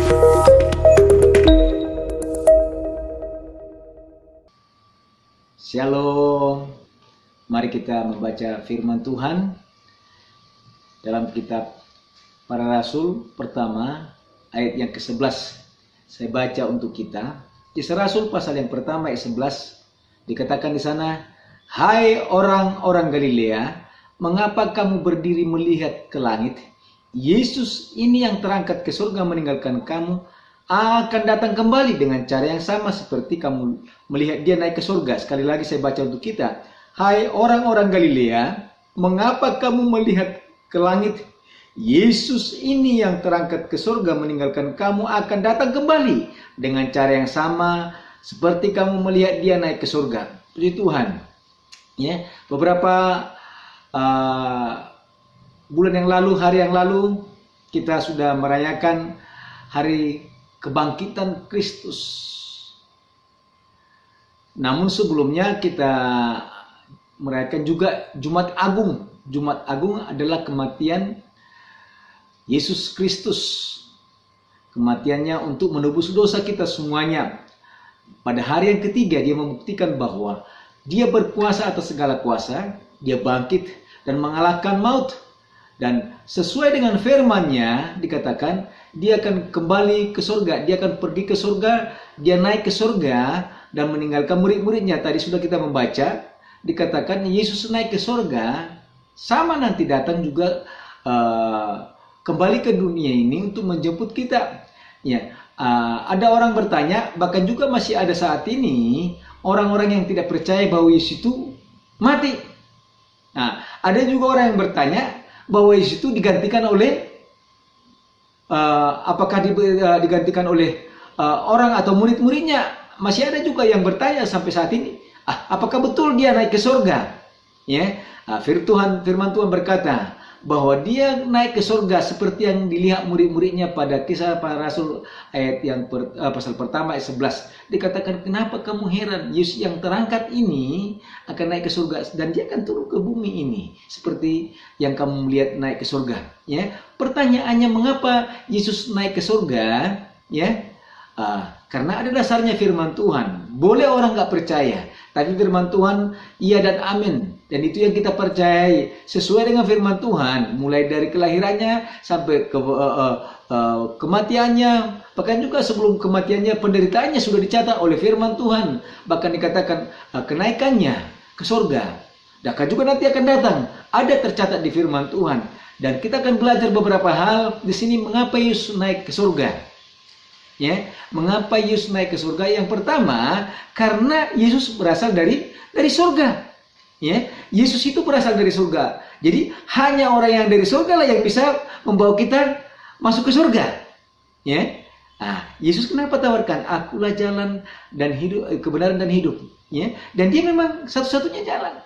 Shalom, mari kita membaca firman Tuhan dalam kitab Para Rasul pertama ayat yang ke-11. Saya baca untuk kita. Kisah Rasul pasal yang pertama ayat 11 dikatakan di sana, "Hai orang-orang Galilea, mengapa kamu berdiri melihat ke langit? Yesus ini yang terangkat ke surga meninggalkan kamu akan datang kembali dengan cara yang sama seperti kamu melihat dia naik ke surga." Sekali lagi saya baca untuk kita. "Hai orang-orang Galilea, mengapa kamu melihat ke langit? Yesus ini yang terangkat ke surga meninggalkan kamu akan datang kembali dengan cara yang sama seperti kamu melihat dia naik ke surga." Puji Tuhan. Ya, beberapa bulan yang lalu, hari yang lalu, kita sudah merayakan hari kebangkitan Kristus. Namun sebelumnya kita merayakan juga Jumat Agung. Jumat Agung adalah kematian Yesus Kristus. Kematiannya untuk menebus dosa kita semuanya. Pada hari yang ketiga dia membuktikan bahwa dia berkuasa atas segala kuasa. Dia bangkit dan mengalahkan maut. Dan sesuai dengan firman-Nya dikatakan dia akan kembali ke surga. Dia akan pergi ke surga. Dia naik ke surga dan meninggalkan murid-muridnya. Tadi sudah kita membaca. Dikatakan Yesus naik ke surga. Sama nanti datang juga kembali ke dunia ini untuk menjemput kita. Ya, ada orang bertanya, bahkan juga masih ada saat ini orang-orang yang tidak percaya bahwa Yesus itu mati. Nah, ada juga orang yang bertanya bahwa Yesus itu digantikan oleh apakah digantikan oleh orang atau murid-muridnya. Masih ada juga yang bertanya sampai saat ini, apakah betul dia naik ke surga? Ya, firman Tuhan berkata bahwa dia naik ke surga seperti yang dilihat murid-muridnya pada Kisah Para Rasul ayat yang pasal pertama ayat 11. Dikatakan, kenapa kamu heran? Yesus yang terangkat ini akan naik ke surga dan dia akan turun ke bumi ini seperti yang kamu melihat naik ke surga. Ya, pertanyaannya mengapa Yesus naik ke surga? Ya, karena ada dasarnya firman Tuhan. Boleh orang nggak percaya, tapi firman Tuhan iya dan amin. Dan itu yang kita percayai sesuai dengan firman Tuhan. Mulai dari kelahirannya sampai ke kematiannya. Bahkan juga sebelum kematiannya, penderitaannya sudah dicatat oleh firman Tuhan. Bahkan dikatakan kenaikannya ke surga. Dan juga nanti akan datang. Ada tercatat di firman Tuhan. Dan kita akan belajar beberapa hal di sini mengapa Yesus naik ke surga. Ya, mengapa Yesus naik ke surga? Yang pertama, karena Yesus berasal dari surga. Ya, Yesus itu berasal dari surga. Jadi hanya orang yang dari surga lah yang bisa membawa kita masuk ke surga. Ya, Yesus kenapa tawarkan? Akulah jalan dan hidup, kebenaran dan hidup. Ya, dan dia memang satu-satunya jalan.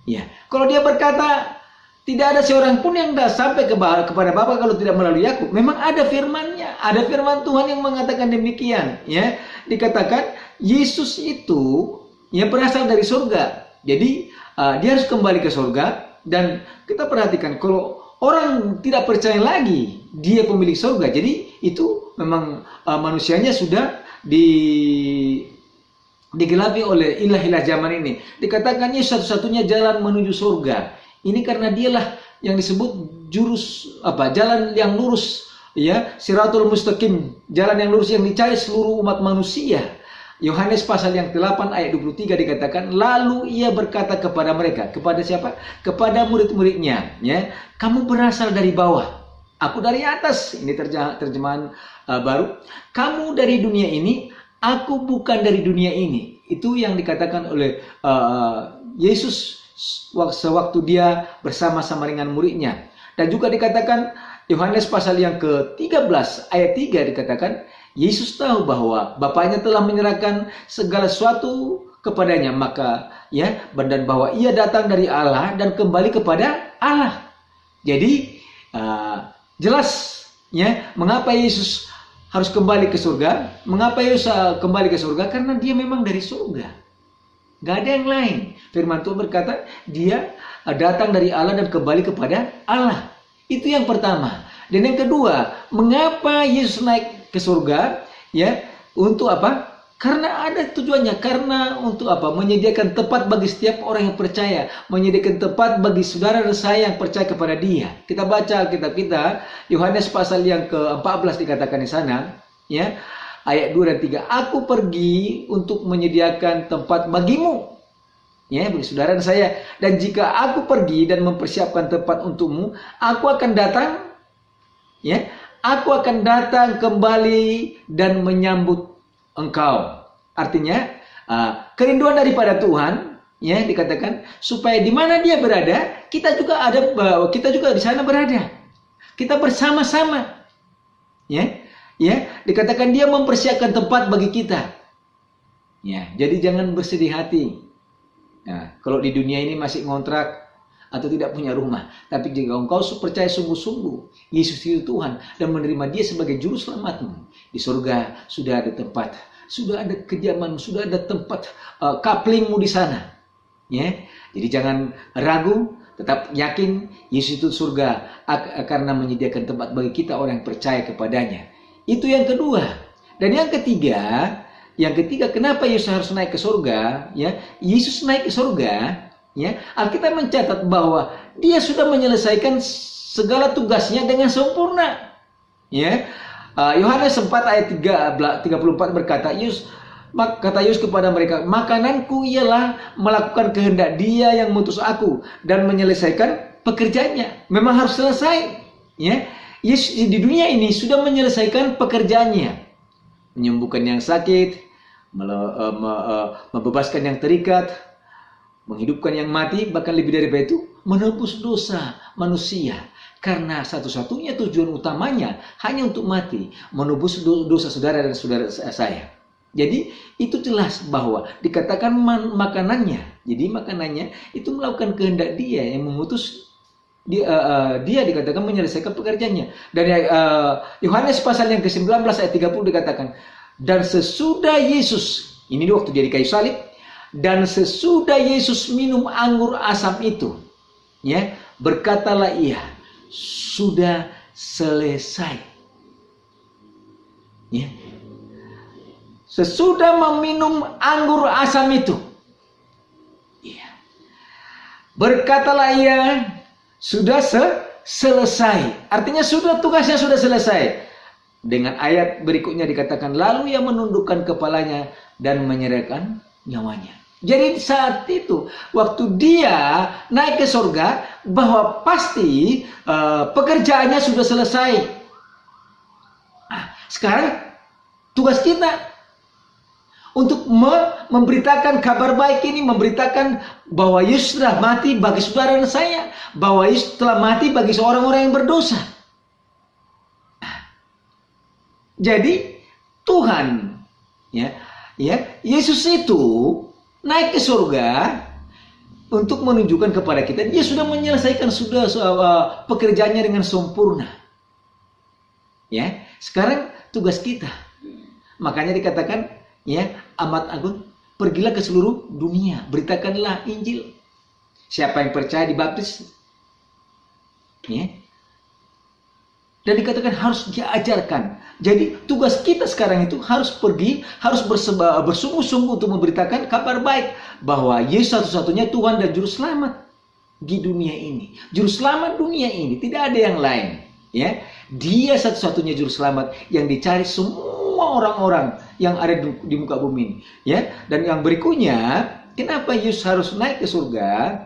Ya, kalau dia berkata tidak ada seorang pun yang sampai kepada Bapa kalau tidak melalui aku. Memang ada firman-Nya, ada firman Tuhan yang mengatakan demikian. Ya, dikatakan Yesus itu yang berasal dari surga. Jadi dia harus kembali ke surga. Dan kita perhatikan kalau orang tidak percaya lagi dia pemilik surga. Jadi itu memang manusianya sudah digelapi oleh ilah-ilah zaman ini. Dikatakan Yesus satu-satunya jalan menuju surga. Ini karena dialah yang disebut jalan yang lurus, ya, Siratul Mustaqim, jalan yang lurus yang dicari seluruh umat manusia. Yohanes pasal yang 8 ayat 23 dikatakan, lalu ia berkata kepada mereka, kepada siapa? Kepada murid-muridnya, ya, kamu berasal dari bawah, aku dari atas. Ini terjemahan baru. Kamu dari dunia ini, aku bukan dari dunia ini. Itu yang dikatakan oleh Yesus sewaktu dia bersama-sama dengan muridnya. Dan juga dikatakan Yohanes pasal yang ke-13 ayat 3 dikatakan Yesus tahu bahwa Bapaknya telah menyerahkan segala sesuatu kepadanya, maka ya, dan bahwa ia datang dari Allah dan kembali kepada Allah. Jadi jelas ya mengapa Yesus harus kembali ke surga. Mengapa Yesus kembali ke surga? Karena dia memang dari surga. Gak ada yang lain. Firman Tuhan berkata dia datang dari Allah dan kembali kepada Allah. Itu yang pertama. Dan yang kedua, mengapa Yesus naik ke surga, ya, untuk apa? Karena ada tujuannya, karena untuk apa? Menyediakan tempat bagi setiap orang yang percaya, menyediakan tempat bagi saudara dan saya yang percaya kepada Dia. Kita baca kitab kita, Yohanes pasal yang ke-14 dikatakan di sana, ya, ayat 2 dan 3. Aku pergi untuk menyediakan tempat bagimu, ya, bagi saudara dan saya. Dan jika aku pergi dan mempersiapkan tempat untukmu, aku akan datang, ya, aku akan datang kembali dan menyambut engkau. Artinya kerinduan daripada Tuhan, ya, dikatakan supaya di mana Dia berada, kita juga di sana berada. Kita bersama-sama. Ya. Dikatakan Dia mempersiapkan tempat bagi kita. Ya, jadi jangan bersedih hati. Nah, kalau di dunia ini masih ngontrak atau tidak punya rumah, tapi jika engkau percaya sungguh-sungguh Yesus itu Tuhan dan menerima Dia sebagai juru selamatmu, di surga sudah ada tempat, sudah ada kediaman, sudah ada tempat kaplingmu di sana. Ya, jadi jangan ragu, tetap yakin Yesus itu surga karena menyediakan tempat bagi kita orang yang percaya kepadanya. Itu yang kedua. Dan yang ketiga, kenapa Yesus harus naik ke surga? Ya, Yesus naik ke surga. Ya, Alkitab mencatat bahwa Dia sudah menyelesaikan segala tugasnya dengan sempurna. Ya, Yohanes 4 ayat 34 berkata, kata Yesus kepada mereka, makananku ialah melakukan kehendak Dia yang mengutus aku dan menyelesaikan pekerjaannya. Memang harus selesai. Ya, Yesus di dunia ini sudah menyelesaikan pekerjaannya, menyembuhkan yang sakit, membebaskan yang terikat, menghidupkan yang mati, bahkan lebih dari itu, menebus dosa manusia. Karena satu-satunya tujuan utamanya hanya untuk mati, menebus dosa saudara dan saudara saya. Jadi itu jelas bahwa dikatakan makanannya. Jadi makanannya itu melakukan kehendak Dia yang mengutus dia dikatakan menyelesaikan pekerjaannya. Dan Yohanes pasal yang ke-19 ayat 30 dikatakan, dan sesudah Yesus, ini waktu jadi kayu salib, dan sesudah Yesus minum anggur asam itu, ya, berkatalah Ia, sudah selesai. Ya. Sesudah meminum anggur asam itu, ya, berkatalah Ia, sudah selesai. Artinya tugasnya sudah selesai. Dengan ayat berikutnya dikatakan, lalu Ia menundukkan kepalanya dan menyerahkan nyawanya. Jadi saat itu, waktu Dia naik ke surga, bahwa pasti pekerjaannya sudah selesai. Sekarang tugas kita untuk memberitakan kabar baik ini, memberitakan bahwa Yesus telah mati bagi saudara dan saya, bahwa Yesus telah mati bagi seorang-orang yang berdosa. Jadi Tuhan, ya, Yesus itu naik ke surga untuk menunjukkan kepada kita Dia sudah menyelesaikan pekerjaannya dengan sempurna. Ya, sekarang tugas kita. Makanya dikatakan, ya, amat agung, pergilah ke seluruh dunia, beritakanlah Injil. Siapa yang percaya dibaptis, ya. Dan dikatakan harus diajarkan. Jadi tugas kita sekarang itu harus pergi, harus bersungguh-sungguh untuk memberitakan kabar baik bahwa Yesus satu-satunya Tuhan dan Juru Selamat di dunia ini. Juru Selamat dunia ini, tidak ada yang lain. Ya, Dia satu-satunya Juru Selamat yang dicari semua orang-orang yang ada di muka bumi ini. Ya, dan yang berikutnya, kenapa Yesus harus naik ke surga?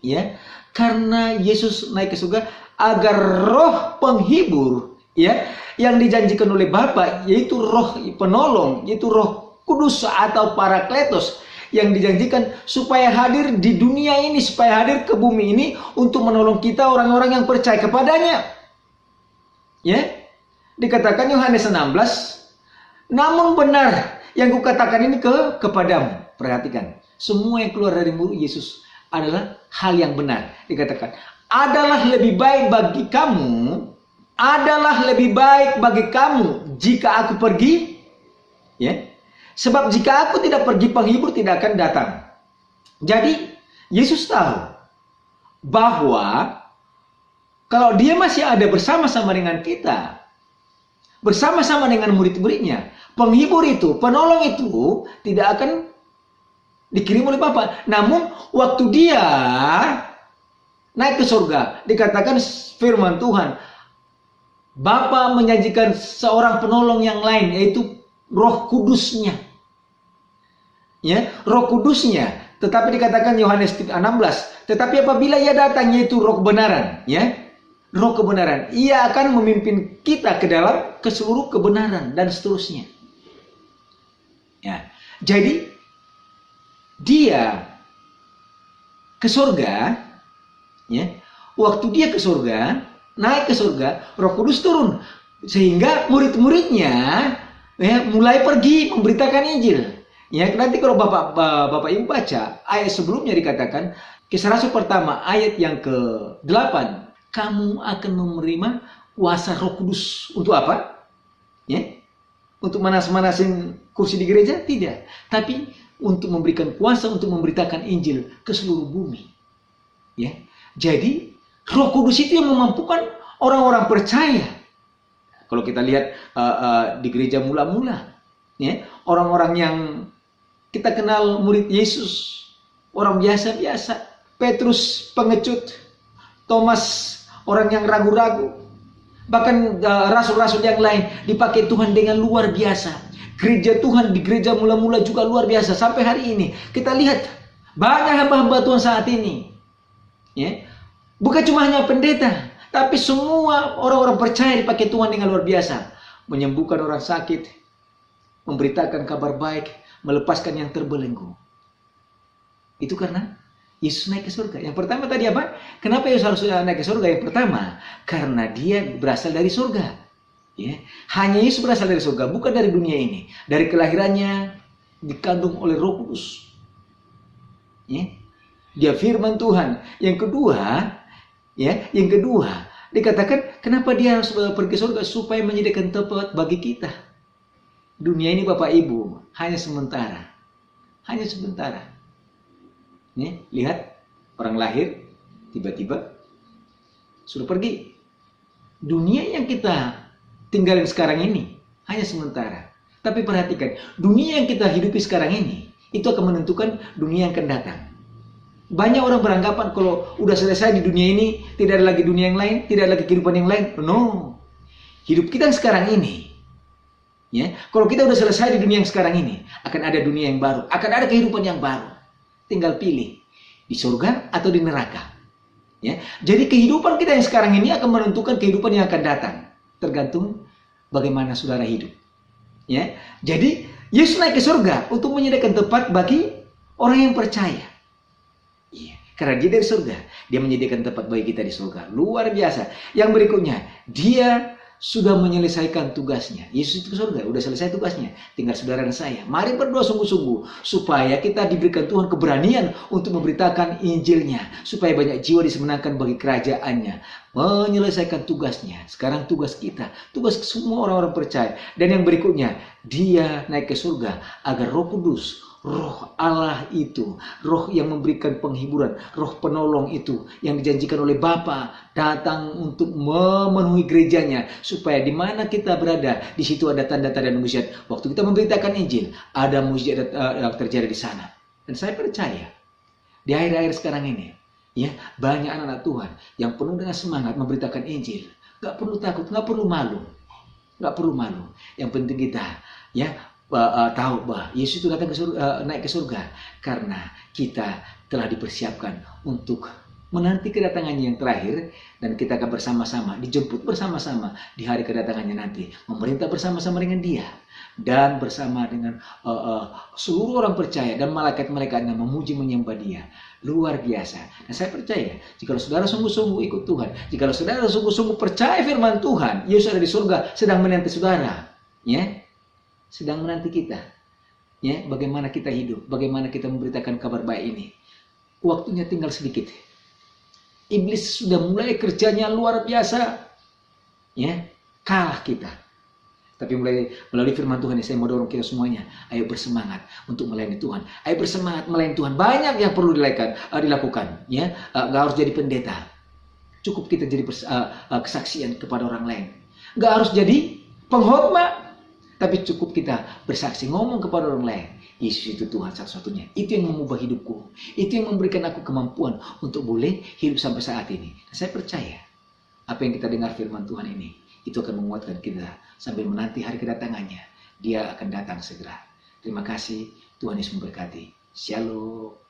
Ya, karena Yesus naik ke surga agar roh penghibur, ya, yang dijanjikan oleh Bapa, yaitu roh penolong, yaitu Roh Kudus atau Parakletos, yang dijanjikan supaya hadir di dunia ini, supaya hadir ke bumi ini untuk menolong kita orang-orang yang percaya kepadanya. Ya, dikatakan Yohanes 16, namun benar yang kukatakan ini kepadamu. Perhatikan, semua yang keluar dari mulut Yesus adalah hal yang benar. Dikatakan, adalah lebih baik bagi kamu jika aku pergi, ya. Sebab jika aku tidak pergi, penghibur tidak akan datang. Jadi Yesus tahu bahwa kalau Dia masih ada bersama-sama dengan kita, bersama-sama dengan murid-muridnya. Penghibur itu, penolong itu tidak akan dikirim oleh Bapa. Namun waktu dia naik ke surga, dikatakan firman Tuhan, Bapa menjanjikan seorang penolong yang lain, yaitu Roh Kudusnya. Ya, Roh Kudusnya. Tetapi dikatakan Yohanes 16, tetapi apabila ia datang, yaitu Roh kebenaran, ya, Roh kebenaran, ia akan memimpin kita ke dalam ke seluruh kebenaran dan seterusnya. Ya, jadi dia ke surga, ya, waktu dia ke surga, naik ke surga, Roh Kudus turun sehingga murid-muridnya ya, mulai pergi memberitakan Injil. Ya, nanti kalau Bapak Ibu baca ayat sebelumnya dikatakan Kisah Rasul pertama ayat yang ke-8, kamu akan menerima kuasa Roh Kudus untuk apa? Ya, untuk manas-manasin kursi di gereja? Tidak, tapi untuk memberikan kuasa untuk memberitakan Injil ke seluruh bumi. Ya, jadi Roh Kudus itu yang memampukan orang-orang percaya. Kalau kita lihat di gereja mula-mula, ya, orang-orang yang kita kenal murid Yesus, orang biasa-biasa, Petrus pengecut, Thomas orang yang ragu-ragu, bahkan rasul-rasul yang lain dipakai Tuhan dengan luar biasa. Gereja Tuhan di gereja mula-mula juga luar biasa sampai hari ini. Kita lihat banyak hamba-hamba Tuhan saat ini, ya, bukan cuma hanya pendeta, tapi semua orang-orang percaya dipakai Tuhan dengan luar biasa, menyembuhkan orang sakit, memberitakan kabar baik, melepaskan yang terbelenggu. Itu karena Yesus naik ke surga. Yang pertama tadi apa? Kenapa Yesus harus naik ke surga? Yang pertama, karena dia berasal dari surga. Ya. Hanya Yesus berasal dari surga, bukan dari dunia ini. Dari kelahirannya dikandung oleh Roh Kudus. Ya. Dia firman Tuhan. Yang kedua, dikatakan kenapa dia harus pergi ke surga? Supaya menyediakan tempat bagi kita. Dunia ini Bapak Ibu hanya sementara. Hanya sementara. Nih, lihat orang lahir tiba-tiba sudah pergi. Dunia yang kita tinggalin sekarang ini hanya sementara. Tapi perhatikan, dunia yang kita hidupi sekarang ini itu akan menentukan dunia yang akan datang. Banyak orang beranggapan kalau udah selesai di dunia ini tidak ada lagi dunia yang lain, tidak ada lagi kehidupan yang lain. No. Hidup kita yang sekarang ini, ya, kalau kita udah selesai di dunia yang sekarang ini, akan ada dunia yang baru, akan ada kehidupan yang baru. Tinggal pilih di surga atau di neraka. Ya, jadi kehidupan kita yang sekarang ini akan menentukan kehidupan yang akan datang, tergantung bagaimana saudara hidup. Ya, jadi Yesus naik ke surga untuk menyediakan tempat bagi orang yang percaya. Ya, karena dia dari surga, dia menyediakan tempat bagi kita di surga. Luar biasa. Yang berikutnya, dia sudah menyelesaikan tugasnya. Yesus itu ke surga, udah selesai tugasnya. Tinggal saudara dan saya. Mari berdoa sungguh-sungguh supaya kita diberikan Tuhan keberanian untuk memberitakan Injilnya, supaya banyak jiwa disemenangkan bagi kerajaannya, menyelesaikan tugasnya. Sekarang tugas kita, tugas semua orang-orang percaya. Dan yang berikutnya, dia naik ke surga agar Roh Kudus, Roh Allah itu, Roh yang memberikan penghiburan, Roh penolong itu yang dijanjikan oleh Bapa datang untuk memenuhi gerejanya, supaya di mana kita berada di situ ada tanda-tanda dan mujizat. Waktu kita memberitakan Injil, ada mujizat yang terjadi di sana. Dan saya percaya di akhir-akhir sekarang ini, ya, banyak anak-anak Tuhan yang penuh dengan semangat memberitakan Injil. Gak perlu takut, gak perlu malu, gak perlu malu. Yang penting kita, ya, tahu bahwa Yesus itu datang ke surga, naik ke surga karena kita telah dipersiapkan untuk menanti kedatangannya yang terakhir, dan kita akan bersama-sama dijemput bersama-sama di hari kedatangannya nanti, memerintah bersama-sama dengan dia dan bersama dengan seluruh orang percaya dan malaikat-malaikatnya memuji menyembah dia. Luar biasa. Dan saya percaya jika saudara sungguh-sungguh ikut Tuhan, jika saudara sungguh-sungguh percaya firman Tuhan, Yesus ada di surga sedang menanti saudara, ya, sedang menanti kita, ya, bagaimana kita hidup, bagaimana kita memberitakan kabar baik ini. Waktunya tinggal sedikit. Iblis sudah mulai kerjanya luar biasa, ya, kalah kita. Tapi melalui firman Tuhan ini saya mau dorong kita semuanya, ayo bersemangat untuk melayani Tuhan, ayo bersemangat melayani Tuhan. Banyak yang perlu dilakukan, ya, nggak harus jadi pendeta, cukup kita jadi kesaksian kepada orang lain. Nggak harus jadi pengkhotbah, tapi cukup kita bersaksi, ngomong kepada orang lain, Yesus itu Tuhan satu-satunya. Itu yang mengubah hidupku. Itu yang memberikan aku kemampuan untuk boleh hidup sampai saat ini. Saya percaya apa yang kita dengar firman Tuhan ini, itu akan menguatkan kita sambil menanti hari kedatangannya. Dia akan datang segera. Terima kasih. Tuhan Yesus memberkati. Shalom.